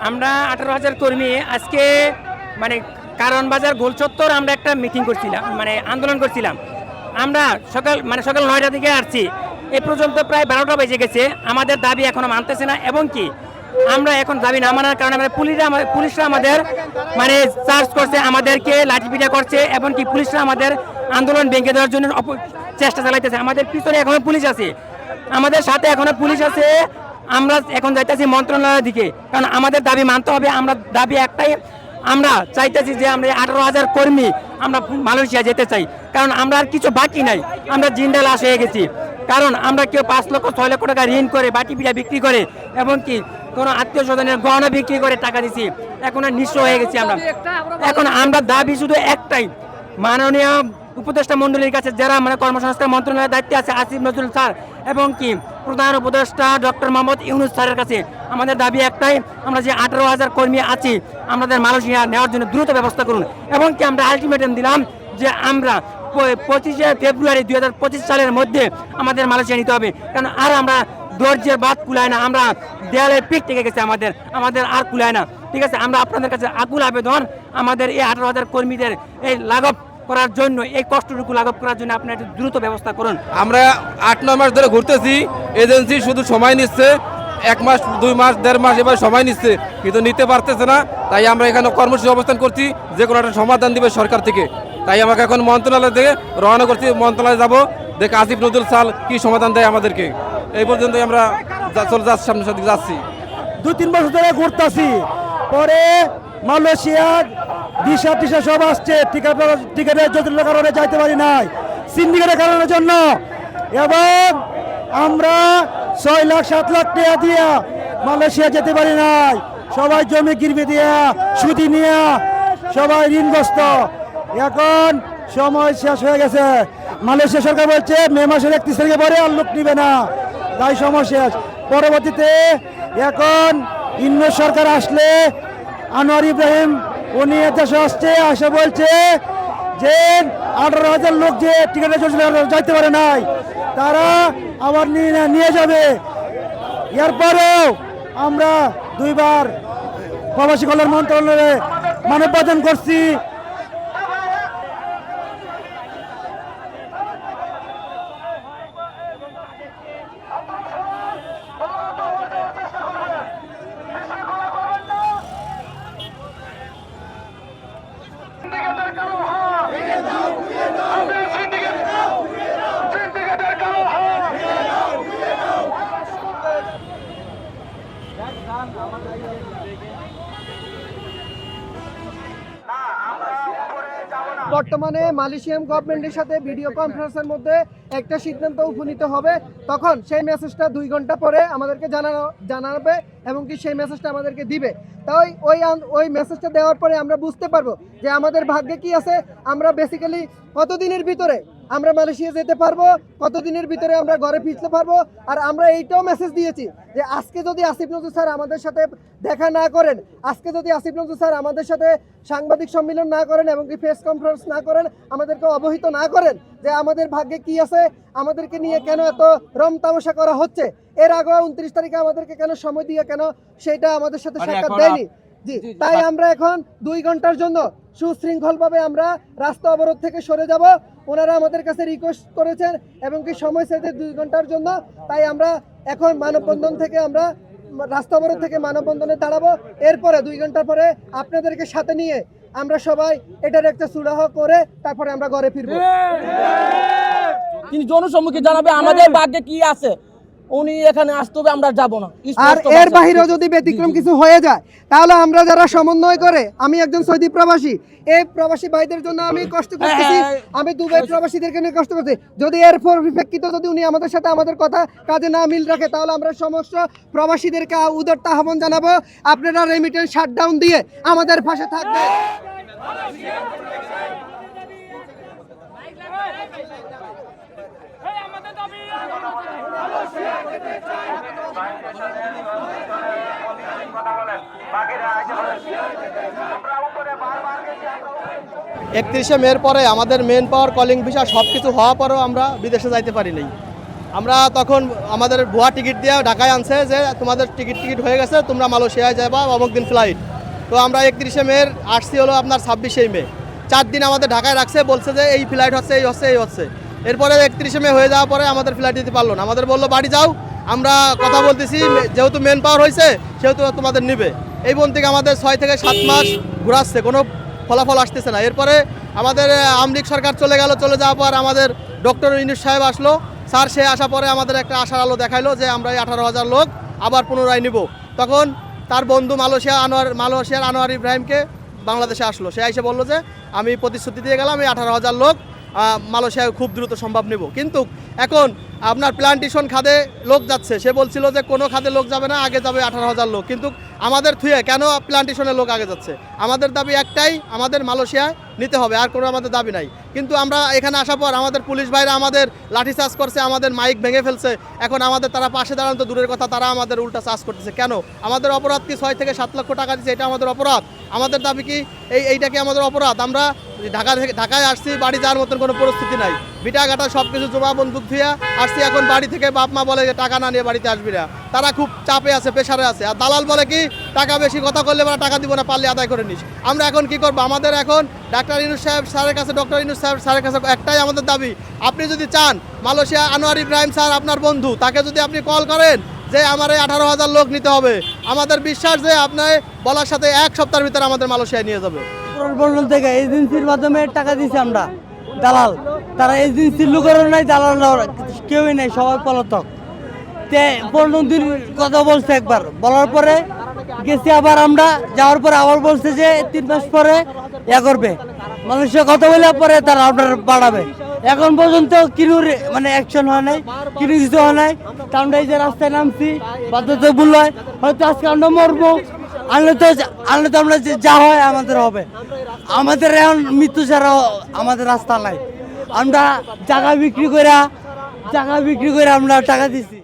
আমরা 18,000 কর্মী আজকে মানে কারণ বাজার গোল চত্বর আমরা একটা মিটিং করছিলাম, মানে আন্দোলন করছিলাম। আমরা সকাল 9টা থেকে আসছি, এ পর্যন্ত প্রায় 12টা বেজে গেছে। আমাদের দাবি এখনো মানতেছে না, এবং কি আমরা এখন দাবি না মানার কারণে পুলিশরা আমাদের মানে চার্জ করছে, আমাদেরকে লাঠিপিটা করছে, এবং কি পুলিশরা আমাদের আন্দোলন ভেঙে দেওয়ার জন্য চেষ্টা চালাইতেছে। আমাদের পিছনে এখনো পুলিশ আছে, আমাদের সাথে এখনো পুলিশ আছে। আমরা এখন যাইতেছি মন্ত্রণালয়ের দিকে, কারণ আমাদের দাবি মানতে হবে। আমরা দাবি একটাই, আমরা চাইতেছি যে আমরা 18,000 কর্মী আমরা মালয়েশিয়া যেতে চাই, কারণ আমরা আর কিছু বাকি নাই, আমরা জিন্দা লাশ হয়ে গেছি। কারণ আমরা কেউ 5 লক্ষ 6 লক্ষ টাকা ঋণ করে বাটি পিঠা বিক্রি করে, এবং কি কোনো আত্মীয় স্বজনের গহনা বিক্রি করে টাকা দিছি, এখন আর নিঃস্ব হয়ে গেছি আমরা। এখন আমরা দাবি শুধু একটাই, মাননীয় উপদেষ্টা মন্ডলীর কাছে, যারা মানে কর্মসংস্থান মন্ত্রণালয়ের দায়িত্বে আছে, আসিফ নজরুল স্যার, এবং কি প্রধান উপদেষ্টা ডক্টর মোহাম্মদ ইউনূস স্যারের কাছে আমাদের দাবি একটাই, আমরা যে 18,000 কর্মী আছি আমাদের মালয়েশিয়া নেওয়ার জন্য দ্রুত ব্যবস্থা করুন। এবং কি আমরা আলটিমেটাম দিলাম যে আমরা 25শে ফেব্রুয়ারি 2025 সালের মধ্যে আমাদের মালয়েশিয়া নিতে হবে, কারণ আর আমরা ধৈর্যের বাদ কুলায় না, আমরা দেয়ালের পিঠ থেকে গেছে, আমাদের আর কুলায় না। ঠিক আছে, আমরা আপনাদের কাছে আকুল আবেদন, আমাদের এই 18,000 কর্মীদের এই লাঘব করার জন্য, এই কষ্টটুকু লাঘব করার জন্য আপনার একটু দ্রুত ব্যবস্থা করুন। আমরা 8-9 মাস ধরে ঘুরতেছি, এজেন্সি শুধু সময় নিচ্ছে, 1 মাস 2 মাস 1.5 মাস এবার সময় নিচ্ছে, কিন্তু নিতে পারতেছে না। তাই আমরা এখানে কর্মসূচি অবস্থান করছি, যে কোনো একটা সমাধান দিবে সরকার থেকে। তাই আমাকে এখন মন্ত্রণালয় থেকে রওনা করছি, মন্ত্রণালয়ে যাব, দেখে আসিফ নজরুল স্যার কি সমাধান দেয় আমাদেরকে। এই পর্যন্তই আমরা চলে যাচ্ছি, সামনের সাথে যাচ্ছি। 2-3 বছর ধরে ঘুরতেছি, পরে মালয়েশিয়ার ভিসা টিসা সব আসছে, টিকেটের জটিলতার কারণে যাইতে পারি নাই, সিন্ডিকেটের কারণের জন্য। এবং আমরা 6 লাখ 7 লাখ টাকা দিয়া মালয়েশিয়া যেতে পারি নাই, সবাই জমি গিরবি দিয়া সুদি নিয়ে সবাই ঋণগ্রস্ত। এখন সময় শেষ হয়ে গেছে, মালয়েশিয়া সরকার বলছে মে মাসের 31 তারিখে পরে আর লোক নিবে না, তাই সময় শেষ। পরবর্তীতে এখন ইউনূস সরকার আসলে আনোয়ার ইব্রাহিম উনি দেশে আসছে, আসে বলছে যে 18,000 লোক যে টিকিটের যাইতে পারে নাই তারা আবার নিয়ে যাবে। এরপরেও আমরা 2 বার প্রবাসী কল্যাণ মন্ত্রণালয়ে মানববন্ধন করছি। বর্তমানে মালয়েশিয়ান গভর্নমেন্টের সাথে ভিডিও কনফারেন্সের মধ্যে একটা সিদ্ধান্ত উপনীত হবে, তখন সেই মেসেজটা 2 ঘন্টা পরে আমাদেরকে জানাবে, এবং কি সেই মেসেজটা আমাদেরকে দিবে। তাই ওই মেসেজটা দেওয়ার পরে আমরা বুঝতে পারবো যে আমাদের ভাগ্যে কি আছে, আমরা বেসিক্যালি কতদিনের ভিতরে আমরা মালয়েশিয়া যেতে পারবো, কতদিনের ভিতরে আমরা ঘরে ফিরতে পারবো। আর আমরা এইটাও মেসেজ দিয়েছি যে আজকে যদি আসিফ নজরুল স্যার আমাদের সাথে দেখা না করেন, আজকে যদি আসিফ নজরুল স্যার আমাদের সাথে সাংবাদিক সম্মেলন না করেন এবং কি প্রেস কনফারেন্স না করেন, আমাদেরকে অবহিত না করেন যে আমাদের ভাগ্যে কি আছে, আমাদেরকে নিয়ে কেন এত রম তামাশা করা হচ্ছে, এর আগে 29 তারিখে আমাদেরকে কেন সময় দিয়ে কেন সেটা আমাদের সাথে সাক্ষাৎ দেয়নি। জি, তাই আমরা এখন 2 ঘন্টার জন্য সুশৃঙ্খলভাবে আমরা রাস্তা অবরোধ থেকে সরে যাব। ওনারা আমাদের কাছে রিকোয়েস্ট করেছেন এবং কি সময় চাইতে 2 ঘন্টার জন্য। তাই আমরা এখন মানববন্ধন থেকে আমরা রাস্তা অবরোধ থেকে মানববন্ধনে দাঁড়াবো। এরপরে 2 ঘন্টা পরে আপনাদেরকে সাথে নিয়ে আমরা সবাই এটার একটা সুরাহ করে তারপরে আমরা ঘরে ফিরবো। তিনি জনসম্মুখে জানাবে আমাদের ভাগ্যে কি আছে, উনি এখানে আসতে হবে, আমরা যাব না। আর এর বাহিরেও যদি ব্যতিক্রম কিছু হয়ে যায়, তাহলে আমরা যারা সমন্বয় করে, আমি একজন সৌদি প্রবাসী, এই প্রবাসী ভাইদের জন্য আমি কষ্ট করতেছি, আমি দুবাই প্রবাসীদেরকে নিয়ে কষ্ট করছি। যদি এর পরিপ্রেক্ষিতে যদি উনি আমাদের সাথে আমাদের কথা কাজে না মিল রাখে, তাহলে আমরা সমস্ত প্রবাসীদেরকে উদারতা আহ্বান জানাবো, আপনারা রেমিটেন্স শাটডাউন দিয়ে আমাদের পাশে থাকবেন। একত্রিশে মের পরে আমাদের মেন পাওয়ার কলিং ভিসা সব কিছু হওয়া পরেও আমরা বিদেশে যাইতে পারি নাই। আমরা তখন আমাদের ভুয়া টিকিট দিয়ে ঢাকায় আনছে যে তোমাদের টিকিট হয়ে গেছে, তোমরা মালয়েশিয়ায় যাবা অমুক দিন ফ্লাইট। তো আমরা 31শে মে আসছি হলো আপনার 26শে মে, 4 দিন আমাদের ঢাকায় রাখছে, বলছে যে এই ফ্লাইট হচ্ছে এই হচ্ছে এই হচ্ছে। এরপরে 31শে মে হয়ে যাওয়ার পরে আমাদের ফ্লাইট দিতে পারলো না, আমাদের বললো বাড়ি যাও, আমরা কথা বলতেছি যেহেতু মেন পাওয়ার হয়েছে সেহেতু তোমাদের নিবে। এই বোন থেকে আমাদের 6 থেকে 7 মাস ঘোরাচ্ছে, কোনো ফলাফল আসতেছে না। এরপরে আমাদের আমলিক সরকার চলে গেল, চলে যাওয়ার পর আমাদের ডক্টর ইউনূস সাহেব আসলো, স্যার সে আসার পরে আমাদের একটা আশার আলো দেখাইলো যে আমরা এই 18,000 লোক আবার পুনরায় নিব। তখন তার বন্ধু মালয়েশিয়ার আনোয়ার ইব্রাহিমকে বাংলাদেশে আসলো, সে এসে বললো যে আমি প্রতিশ্রুতি দিয়ে গেলাম এই 18,000 লোক মালয়েশিয়ায় খুব দ্রুত সম্ভব নেব। কিন্তু এখন আপনার প্লান্টেশন খাদে লোক যাচ্ছে, সে বলছিল যে কোনো খাদে লোক যাবে না, আগে যাবে 18,000 লোক। কিন্তু আমাদের থুয়ে কেন প্লান্টেশনের লোক আগে যাচ্ছে? আমাদের দাবি একটাই, আমাদের মালয়েশিয়ায় নিতে হবে, আর কোনো আমাদের দাবি নাই। কিন্তু আমরা এখানে আসার পর আমাদের পুলিশ ভাইরা আমাদের লাঠিচার্জ করছে, আমাদের মাইক ভেঙে ফেলছে। এখন আমাদের তারা পাশে দাঁড়ানো তো দূরের কথা, তারা আমাদের উল্টা চার্জ করতেছে। কেন? আমাদের অপরাধ কি 6 থেকে 7 লক্ষ টাকা দিচ্ছে, এটা আমাদের অপরাধ? আমাদের দাবি কি এইটা কি আমাদের অপরাধ? আমরা ঢাকায় আসছি, বাড়ি যাওয়ার মতন কোনো পরিস্থিতি নাই, বিটা ঘাটা সব কিছু জমা বন্দুক ধুয়ে আসছি। এখন বাড়ি থেকে বাপ মা বলে যে টাকা না নিয়ে বাড়িতে আসবি না, তারা খুব চাপে আছে, প্রেশারে আছে। আর দালাল বলে কি টাকা বেশি কথা করলে বা টাকা দিব না, পারলে আদায় করে নিস। আমরা এখন কি করবো? আমাদের এখন ডক্টর ইউনূস স্যারের কাছে একটাই আমাদের দাবি, আপনি যদি চান মালয়েশিয়া আনোয়ার ইব্রাহিম স্যার আপনার বন্ধু, তাকে যদি আপনি কল করেন যে আমার এই 18,000 লোক নিতে হবে, আমাদের বিশ্বাস যে আপনার বলার সাথে 1 সপ্তাহের ভিতরে আমাদের মালয়েশিয়ায় নিয়ে যাবে। বন্ডল থেকে এজেন্সির মাধ্যমে টাকা দিয়েছি আমরা, দালাল, তারা এজেন্সির লোকেরও নাই, দালাল কেউই নেই, সবাই পলাতক। 15 দিন কথা বলছে, একবার বলার পরে গেছি, আবার আমরা যাওয়ার পরে আবার বলছে যে 3 মাস পরে করবে, মানুষের কথা বলে পরে তারা আপনার বাড়াবে। এখন পর্যন্ত কিনুর মানে অ্যাকশন হয় নাই, কিনু কিছু হয় নাই। তা আমরা এই যে রাস্তায় নামছি, বাধ্যতা ভুল হয়, হয়তো আজকে আমরা মরবো, আনলে তো আমরা যা হয় আমাদের হবে। আমাদের এখন মৃত্যু ছাড়া আমাদের রাস্তা নাই। আমরা জায়গা বিক্রি করে আমরা টাকা দিছি।